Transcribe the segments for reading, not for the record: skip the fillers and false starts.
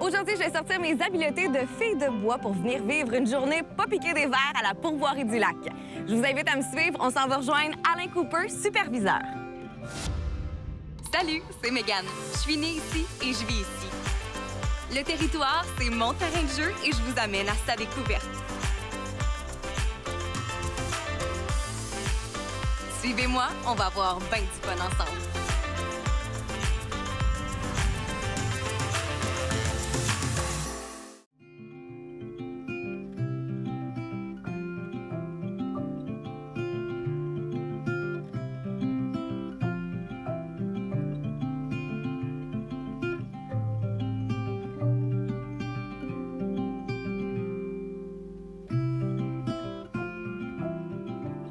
Aujourd'hui, je vais sortir mes habiletés de fille de bois pour venir vivre une journée pas piquée des verres à la pourvoirie du lac. Je vous invite à me suivre. On s'en va rejoindre Alain Cooper, superviseur. Salut, c'est Mégane. Je suis née ici et je vis ici. Le territoire, c'est mon terrain de jeu et je vous amène à sa découverte. Suivez-moi, on va avoir ben du fun ensemble.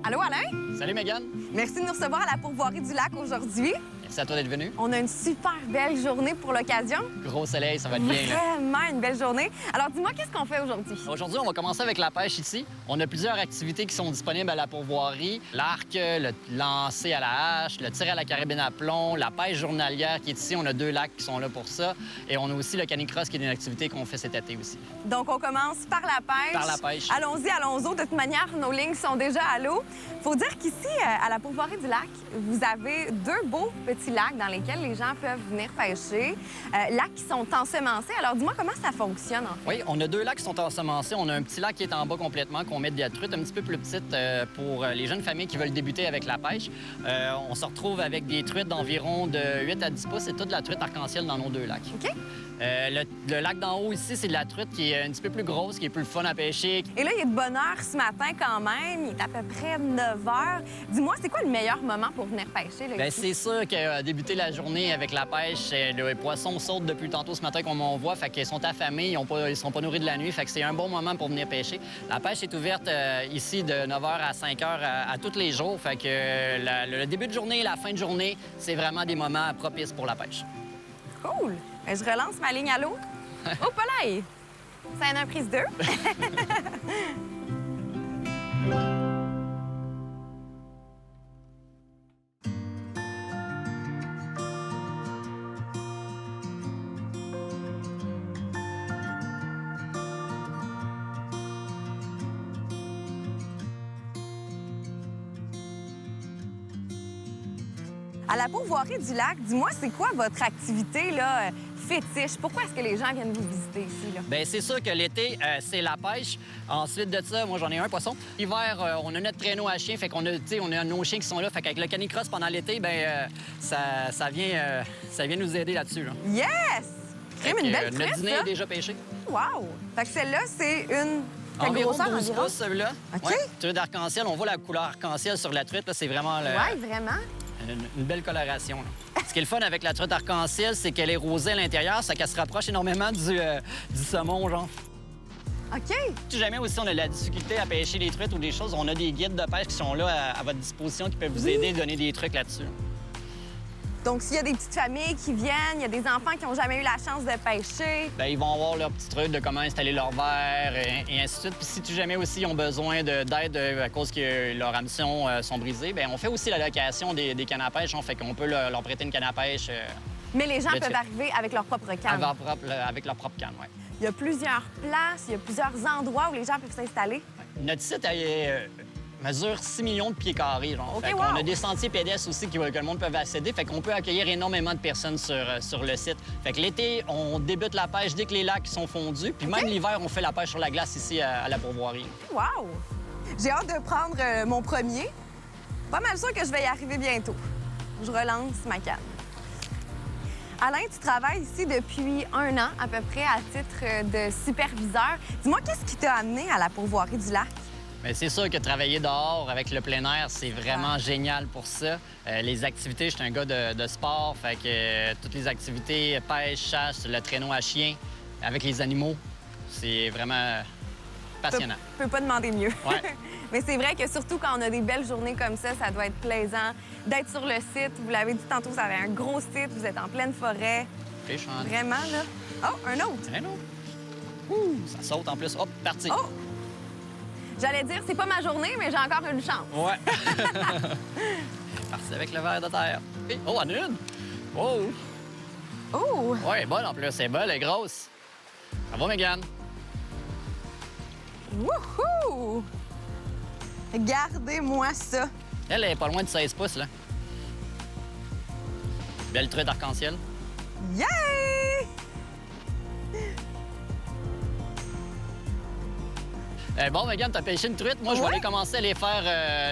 Allô, Alain? Salut, Mégane. Merci de nous recevoir à la pourvoirie du lac aujourd'hui. Merci à toi d'être venu. On a une super belle journée pour l'occasion. Gros soleil, ça va être bien. Là. Vraiment une belle journée. Alors, dis-moi, qu'est-ce qu'on fait aujourd'hui? Aujourd'hui, on va commencer avec la pêche ici. On a plusieurs activités qui sont disponibles à la pourvoirie. L'arc, le lancer à la hache, le tir à la carabine à plomb, la pêche journalière qui est ici. On a 2 lacs qui sont là pour ça. Et on a aussi le canicross qui est une activité qu'on fait cet été aussi. Donc, on commence par la pêche. Par la pêche. Allons-y, allons-y. De toute manière, nos lignes sont déjà à l'eau. Faut dire qu'ici, à la pourvoirie du lac, vous avez 2 beaux petits lacs dans lesquels les gens peuvent venir pêcher. Lacs qui sont ensemencés. Alors, dis-moi comment ça fonctionne, en fait. Oui, on a 2 lacs qui sont ensemencés. On a un petit lac qui est en bas complètement, qu'on met de la truite un petit peu plus petite pour les jeunes familles qui veulent débuter avec la pêche. On se retrouve avec des truites d'environ de 8 à 10 pouces. C'est toute de la truite arc-en-ciel dans nos 2 lacs. OK. Le lac d'en haut ici, c'est de la truite qui est un petit peu plus grosse, qui est plus fun à pêcher. Et là, il est de bonne heure ce matin quand même. Il est à peu près 9 h. Dis-moi, c'est quoi le meilleur moment pour venir pêcher? Là, Bien, ici? c'est sûr que débuter la journée avec la pêche, les poissons sautent depuis tantôt ce matin, comme on voit. Fait qu'ils sont affamés, ils sont pas nourris de la nuit. Fait que c'est un bon moment pour venir pêcher. La pêche est ouverte ici de 9 h à 5 h à tous les jours. Fait que le début de journée et la fin de journée, c'est vraiment des moments propices pour la pêche. Cool. Bien, je relance ma ligne à l'eau. Oh, Polaï! Ça en a prise 2. À la pourvoirie du lac, dis-moi, c'est quoi votre activité là, fétiche? Pourquoi est-ce que les gens viennent vous visiter ici? Là? Bien, c'est sûr que l'été, c'est la pêche. Ensuite de ça, moi, j'en ai un poisson. L'hiver, on a notre traîneau à chiens, fait qu'on a nos chiens qui sont là. Fait qu'avec le canicross pendant l'été, bien, ça vient nous aider là-dessus. Là. Yes! Crème, une belle Notre truite, dîner ça. est déjà pêché. Wow! Fait que celle-là, c'est une... Quelle Environ grosseur 12 environ? pouces, celui-là. OK. Ouais. Truite d'arc-en-ciel, on voit la couleur arc-en-ciel sur la truite. Là, c'est vraiment Oui, vraiment. une belle coloration. Là. Ce qui est le fun avec la truite arc-en-ciel, c'est qu'elle est rosée à l'intérieur, ça qu'elle se rapproche énormément du saumon, genre. OK. Si jamais aussi on a de la difficulté à pêcher les truites ou des choses, on a des guides de pêche qui sont là à votre disposition qui peuvent vous aider à donner des trucs là-dessus. Donc, s'il y a des petites familles qui viennent, il y a des enfants qui n'ont jamais eu la chance de pêcher. Bien, ils vont avoir leur petit truc de comment installer leur verre et ainsi de suite. Puis si jamais aussi ils ont besoin d'aide à cause que leurs hameçons sont brisés, bien, on fait aussi la location des cannes à pêche. On fait qu'on peut leur prêter une canne à pêche. Mais les gens de peuvent suite. arriver avec leur propre canne. Avec leur propre canne, oui. Il y a plusieurs places, il y a plusieurs endroits où les gens peuvent s'installer. Notre site mesure 6 millions de pieds carrés. Genre. OK, Fait wow. qu'on a des sentiers pédestres aussi que le monde peut accéder. Fait qu'on peut accueillir énormément de personnes sur le site. Fait que l'été, on débute la pêche dès que les lacs sont fondus. Puis même l'hiver, on fait la pêche sur la glace ici à la pourvoirie. Wow! J'ai hâte de prendre mon premier. Pas mal sûr que je vais y arriver bientôt. Je relance ma canne. Alain, tu travailles ici depuis 1 an à peu près à titre de superviseur. Dis-moi, qu'est-ce qui t'a amené à la pourvoirie du lac? Bien, c'est sûr que travailler dehors avec le plein air, c'est vraiment génial pour ça. Les activités, je suis un gars de sport, fait que toutes les activités, pêche, chasse, le traîneau à chien, avec les animaux, c'est vraiment passionnant. Je peux pas demander mieux. Ouais. Mais c'est vrai que surtout quand on a des belles journées comme ça doit être plaisant d'être sur le site. Vous l'avez dit tantôt, vous avez un gros site, vous êtes en pleine forêt. Riche en... Vraiment, là. Oh, un autre. Un autre. Ouh, ça saute en plus. Hop, parti. Oh! J'allais dire, c'est pas ma journée, mais j'ai encore une chance. Ouais. Parti avec le verre de terre. Oh, en une. Oh! Oh! Ouais, elle est bonne en plus. Elle est bonne, elle est grosse. Bravo, Mégane. Wouhou! Regardez-moi ça. Elle est pas loin de 16 pouces, là. Belle truite arc-en-ciel. Yay! Bon, Mégane, t'as pêché une truite. Moi, je vais aller commencer à aller faire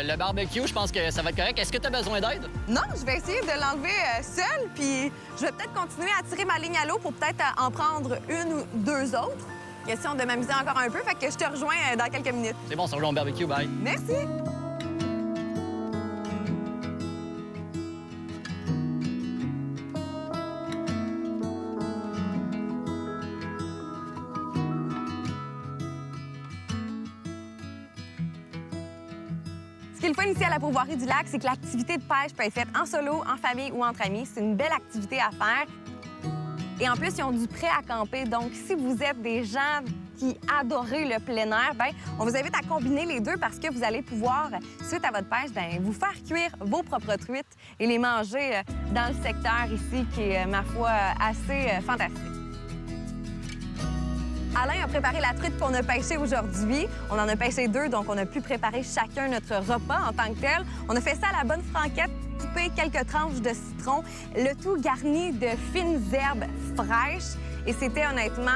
le barbecue. Je pense que ça va être correct. Est-ce que t'as besoin d'aide? Non, je vais essayer de l'enlever seule, puis je vais peut-être continuer à tirer ma ligne à l'eau pour peut-être en prendre une ou deux autres. Question de m'amuser encore un peu, fait que je te rejoins dans quelques minutes. C'est bon, on se rejoint au barbecue. Bye. Merci! Ce qui est le fun ici à la Pourvoirie du Lac, c'est que l'activité de pêche peut être faite en solo, en famille ou entre amis. C'est une belle activité à faire. Et en plus, ils ont du prêt à camper. Donc, si vous êtes des gens qui adorent le plein air, bien, on vous invite à combiner les deux parce que vous allez pouvoir, suite à votre pêche, bien, vous faire cuire vos propres truites et les manger dans le secteur ici qui est, ma foi, assez fantastique. Alain a préparé la truite qu'on a pêchée aujourd'hui. On en a pêché deux, donc on a pu préparer chacun notre repas en tant que tel. On a fait ça à la bonne franquette, coupé quelques tranches de citron, le tout garni de fines herbes fraîches. Et c'était honnêtement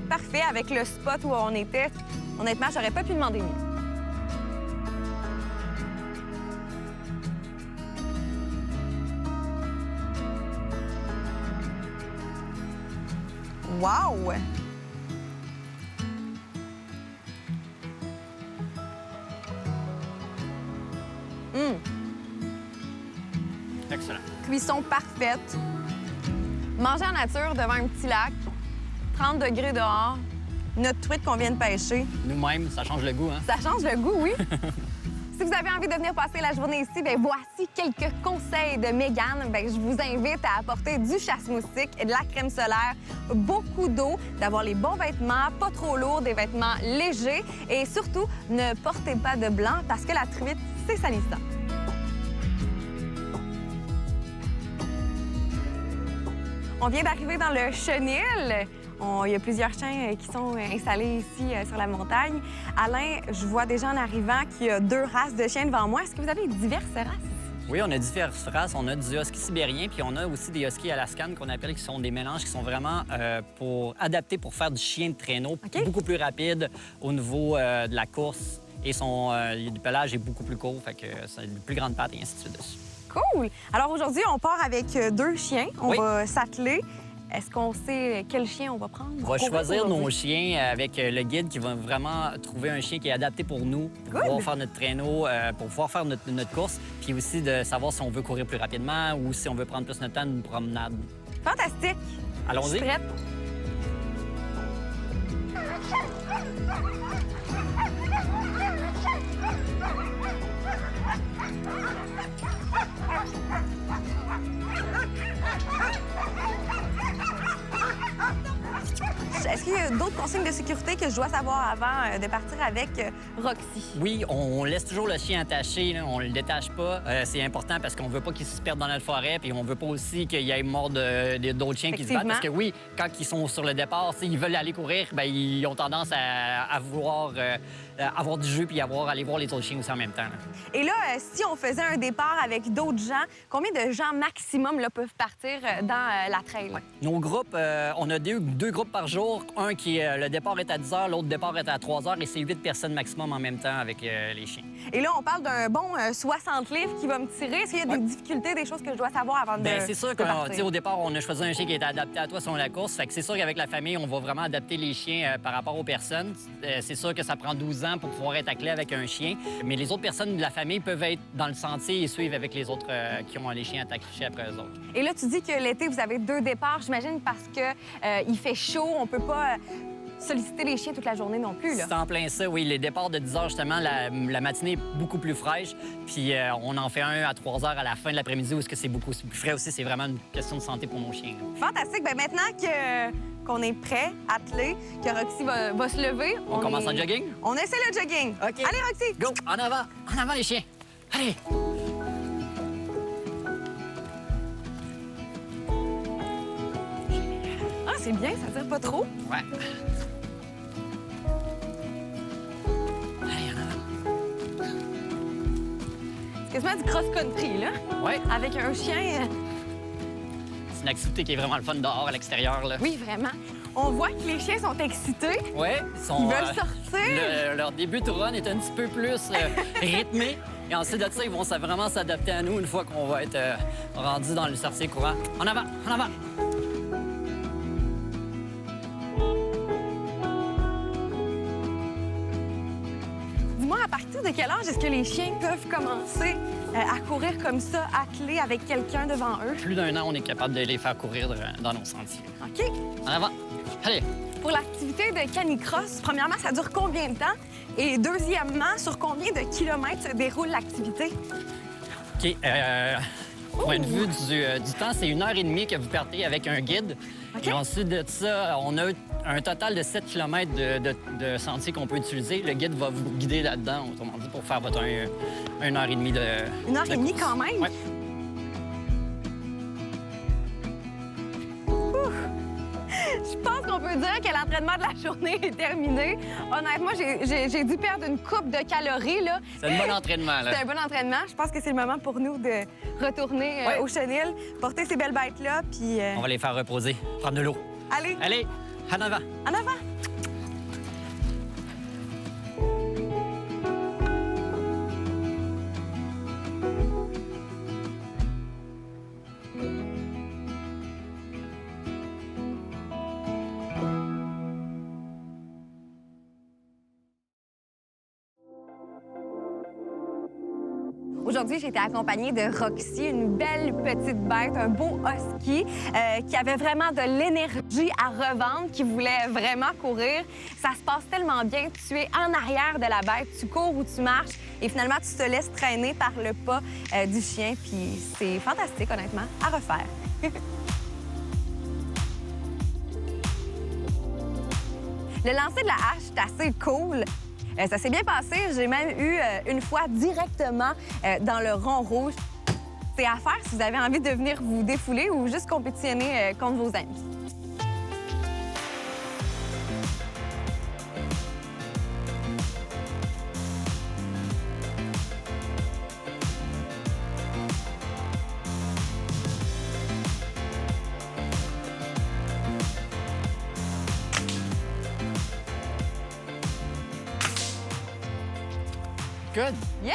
parfait avec le spot où on était. Honnêtement, j'aurais pas pu demander mieux. Wow! Excellent. Cuisson parfaite. Manger en nature devant un petit lac, 30 degrés dehors, notre truite qu'on vient de pêcher. Nous-mêmes, ça change le goût, hein? Ça change le goût, oui. Si vous avez envie de venir passer la journée ici, bien, voici quelques conseils de Mégane. Bien, je vous invite à apporter du chasse-moustique, de la crème solaire, beaucoup d'eau, d'avoir les bons vêtements, pas trop lourds, des vêtements légers et surtout, ne portez pas de blanc parce que la truite, c'est salissant. On vient d'arriver dans le chenil. Il y a plusieurs chiens qui sont installés ici sur la montagne. Alain, je vois déjà en arrivant qu'il y a deux races de chiens devant moi. Est-ce que vous avez diverses races? Oui, on a diverses races. On a du husky sibérien, puis on a aussi des huskies alaskan qu'on appelle, qui sont des mélanges qui sont vraiment adaptés pour faire du chien de traîneau, beaucoup plus rapide au niveau de la course. Et le pelage est beaucoup plus court, fait que c'est une plus grande patte et ainsi de suite dessus. Cool! Alors aujourd'hui, on part avec deux chiens. On va s'atteler. Est-ce qu'on sait quel chien on va prendre? On va choisir nos chiens avec le guide qui va vraiment trouver un chien qui est adapté pour nous, pour pouvoir faire notre traîneau, pour pouvoir faire notre course, puis aussi de savoir si on veut courir plus rapidement ou si on veut prendre plus notre temps d'une promenade. Fantastique! Allons-y. Je suis prête. Est-ce qu'il y a d'autres consignes de sécurité que je dois savoir avant de partir avec Roxy? Oui, on laisse toujours le chien attaché, là. On le détache pas. C'est important parce qu'on veut pas qu'il se perde dans notre forêt, puis on veut pas aussi qu'il y ait mort d'autres chiens qui se battent. Parce que oui, quand ils sont sur le départ, s'ils veulent aller courir, bien, ils ont tendance à vouloir avoir du jeu puis aller voir les autres chiens aussi en même temps, là. Et là, si on faisait un départ avec d'autres gens, combien de gens maximum là, peuvent partir dans la trail? Ouais. Nos groupes, on a deux groupes par jour. Un qui le départ est à 10 h, l'autre départ est à 3 h et c'est 8 personnes maximum en même temps avec les chiens. Et là, on parle d'un bon 60 livres qui va me tirer. Est-ce qu'il y a des difficultés, des choses que je dois savoir avant de c'est sûr qu'au départ, on a choisi un chien qui est adapté à toi selon la course. Fait que c'est sûr qu'avec la famille, on va vraiment adapter les chiens par rapport aux personnes. C'est sûr que ça prend 12 ans pour pouvoir être attelé avec un chien. Mais les autres personnes de la famille peuvent être dans le sentier et suivre avec les autres qui ont les chiens attachés après eux autres. Et là, tu dis que l'été, vous avez deux départs, j'imagine, parce que il fait chaud, on peut pas solliciter les chiens toute la journée non plus, là. C'est en plein ça, oui. Les départs de 10 h, justement, la matinée est beaucoup plus fraîche. Puis on en fait un à 3 h à la fin de l'après-midi où c'est beaucoup plus frais aussi. C'est vraiment une question de santé pour nos chiens, là. Fantastique. Bien, maintenant qu'on est prêt, attelé, que Roxy va se lever... On commence en jogging? On essaie le jogging. OK. Allez, Roxy! Go! En avant les chiens! Allez! Ah, c'est bien, ça tire pas trop. Ouais. Allez, en avant. C'est quasiment du cross-country, là. Ouais. Avec un chien. C'est une activité qui est vraiment le fun dehors, à l'extérieur, là. Oui, vraiment. On voit que les chiens sont excités. Ouais, Ils veulent sortir. Leur début de run est un petit peu plus rythmé. Et ensuite de ça, ils vont vraiment s'adapter à nous une fois qu'on va être rendu dans le sorcier courant. En avant, en avant! Dis-moi, à partir de quel âge est-ce que les chiens peuvent commencer à courir comme ça, attelés avec quelqu'un devant eux? Plus d'un an, on est capable de les faire courir dans nos sentiers. OK. En avant! Allez! Pour l'activité de canicross, premièrement, ça dure combien de temps? Et deuxièmement, sur combien de kilomètres se déroule l'activité? OK. Point de vue du temps, c'est 1h30 que vous partez avec un guide. OK. Et ensuite de ça, on a un total de 7 km de sentiers qu'on peut utiliser. Le guide va vous guider là-dedans, autrement dit, pour faire votre 1h30 de 1h30 course. quand même? Ouais. Je pense qu'on peut dire que l'entraînement de la journée est terminé. Honnêtement, j'ai dû perdre une coupe de calories, là. C'est un bon entraînement, là. C'est un bon entraînement. Je pense que c'est le moment pour nous de retourner Ouais. au chenil, porter ces belles bêtes-là, puis... On va les faire reposer, prendre de l'eau. Allez, Allez, en avant! en avant! Aujourd'hui, j'ai été accompagnée de Roxy, une belle petite bête, un beau husky qui avait vraiment de l'énergie à revendre, qui voulait vraiment courir. Ça se passe tellement bien. Tu es en arrière de la bête, tu cours ou tu marches et finalement, tu te laisses traîner par le pas du chien. Puis c'est fantastique, honnêtement, à refaire. Le lancer de la hache, c'est assez cool. Ça s'est bien passé. J'ai même eu une fois directement dans le rond rouge. C'est à faire si vous avez envie de venir vous défouler ou juste compétitionner contre vos amis. Good! Yes!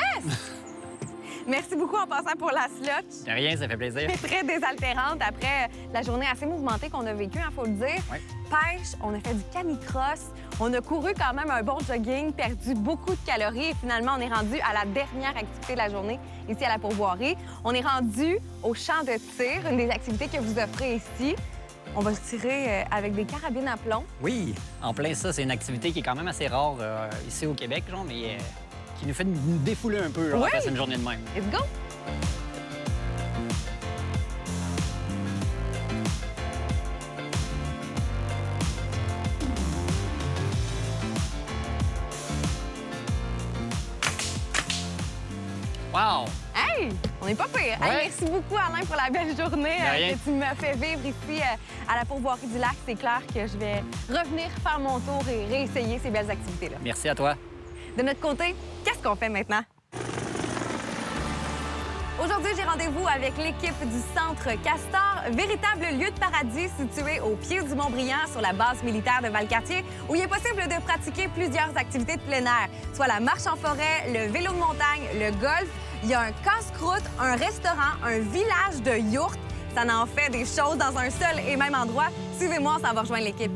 Merci beaucoup en passant pour la slot. De rien, ça fait plaisir. Très désaltérante après la journée assez mouvementée qu'on a vécue, il faut le dire. Ouais. Pêche, on a fait du canicross, on a couru quand même un bon jogging, perdu beaucoup de calories et finalement, on est rendu à la dernière activité de la journée ici à la Pourvoirie. On est rendu au champ de tir, une des activités que vous offrez ici. On va se tirer avec des carabines à plomb. Oui, en plein ça, c'est une activité qui est quand même assez rare ici au Québec, genre, mais qui nous fait nous défouler un peu Oui. après une journée de même. Let's go! Wow! Hey! On n'est pas pire. Hey, Ouais. merci beaucoup, Alain, pour la belle journée De rien. que tu m'as fait vivre ici à la Pourvoirie du Lac. C'est clair que je vais revenir faire mon tour et réessayer ces belles activités-là. Merci à toi. De notre côté, qu'est-ce qu'on fait maintenant? Aujourd'hui, j'ai rendez-vous avec l'équipe du Centre Castor, véritable lieu de paradis situé au pied du Mont-Brillant sur la base militaire de Valcartier, où il est possible de pratiquer plusieurs activités de plein air, soit la marche en forêt, le vélo de montagne, le golf. Il y a un casse-croûte, un restaurant, un village de yourtes. Ça en fait des choses dans un seul et même endroit. Suivez-moi, on s'en va rejoindre l'équipe.